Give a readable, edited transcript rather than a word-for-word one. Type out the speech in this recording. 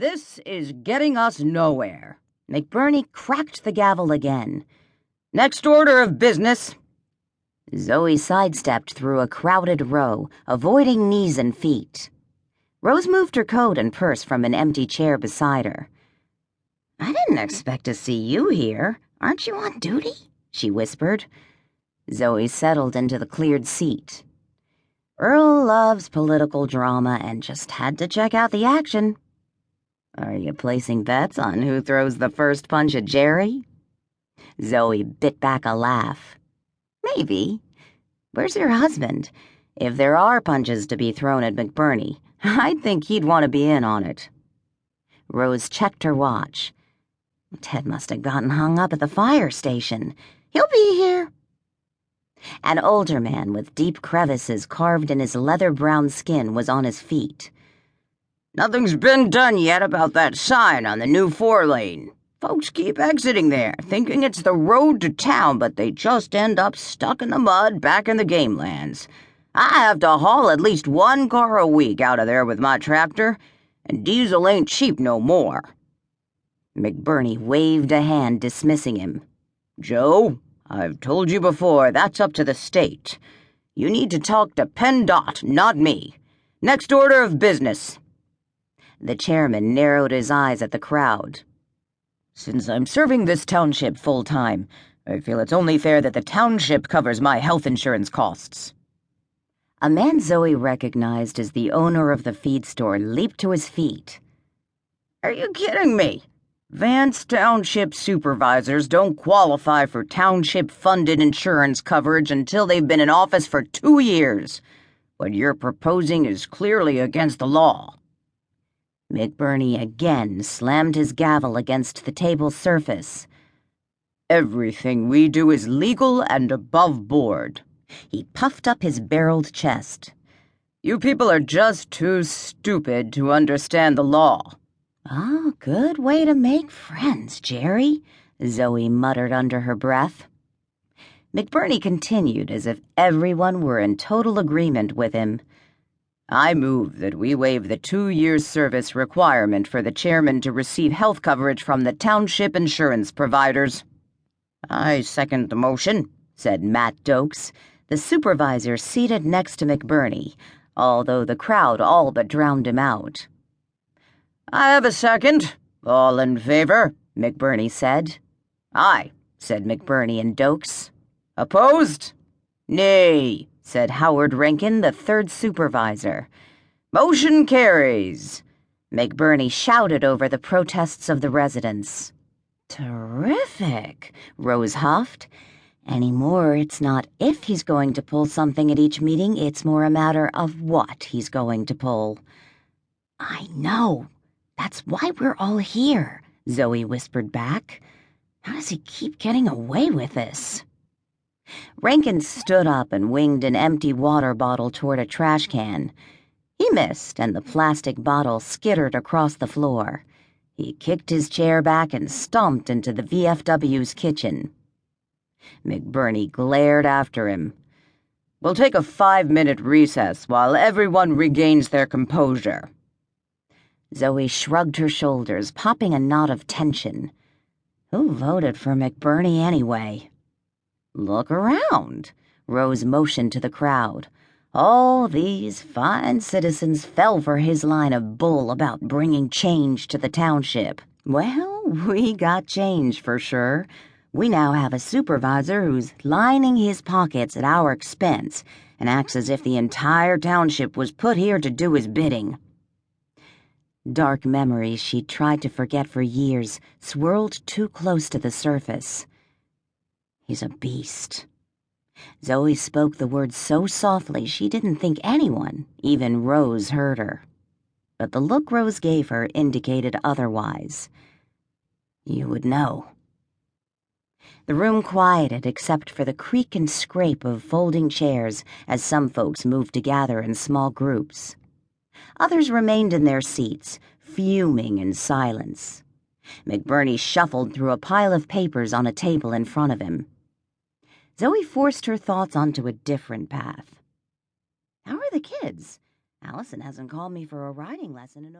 This is getting us nowhere. McBurney cracked the gavel again. Next order of business. Zoe sidestepped through a crowded row, avoiding knees and feet. Rose moved her coat and purse from an empty chair beside her. "I didn't expect to see you here. Aren't you on duty?" she whispered. Zoe settled into the cleared seat. Earl loves political drama and just had to check out the action. "Are you placing bets on who throws the first punch at Jerry?" Zoe bit back a laugh. "Maybe. Where's your husband? If there are punches to be thrown at McBurney, I'd think he'd want to be in on it." Rose checked her watch. Ted must have gotten hung up at the fire station. He'll be here. An older man with deep crevices carved in his leather-brown skin was on his feet. "Nothing's been done yet about that sign on the new 4-lane. Folks keep exiting there, thinking it's the road to town, but they just end up stuck in the mud back in the game lands. I have to haul at least one car a week out of there with my tractor, and diesel ain't cheap no more." McBurney waved a hand, dismissing him. "Joe, I've told you before, that's up to the state. You need to talk to PennDOT, not me. Next order of business." The chairman narrowed his eyes at the crowd. "Since I'm serving this township full-time, I feel it's only fair that the township covers my health insurance costs." A man Zoe recognized as the owner of the feed store leaped to his feet. "Are you kidding me? Vance Township supervisors don't qualify for township-funded insurance coverage until they've been in office for 2 years. What you're proposing is clearly against the law." McBurney again slammed his gavel against the table's surface. "Everything we do is legal and above board." He puffed up his barreled chest. "You people are just too stupid to understand the law." "Oh, good way to make friends, Jerry," Zoe muttered under her breath. McBurney continued as if everyone were in total agreement with him. "I move that we waive the 2-year service requirement for the chairman to receive health coverage from the township insurance providers." "I second the motion," said Matt Dokes, the supervisor seated next to McBurney, although the crowd all but drowned him out. "I have a second. All in favor," McBurney said. "Aye," said McBurney and Dokes. "Opposed?" "Nay," said Howard Rankin, the third supervisor. "Motion carries." McBurney shouted over the protests of the residents. "Terrific," Rose huffed. "Anymore, it's not if he's going to pull something at each meeting, it's more a matter of what he's going to pull." "I know. That's why we're all here," Zoe whispered back. "How does he keep getting away with this?" Rankin stood up and winged an empty water bottle toward a trash can. He missed, and the plastic bottle skittered across the floor. He kicked his chair back and stomped into the VFW's kitchen. McBurney glared after him. "We'll take a 5-minute recess while everyone regains their composure." Zoe shrugged her shoulders, popping a knot of tension. Who voted for McBurney anyway? "Look around," Rose motioned to the crowd. All these fine citizens fell for his line of bull about bringing change to the township. Well, we got change for sure. We now have a supervisor who's lining his pockets at our expense and acts as if the entire township was put here to do his bidding. Dark memories she'd tried to forget for years swirled too close to the surface. He's a beast. Zoe spoke the words so softly she didn't think anyone, even Rose, heard her. But the look Rose gave her indicated otherwise. You would know. The room quieted except for the creak and scrape of folding chairs as some folks moved to gather in small groups. Others remained in their seats, fuming in silence. McBurney shuffled through a pile of papers on a table in front of him. Zoe forced her thoughts onto a different path. How are the kids? Allison hasn't called me for a riding lesson in over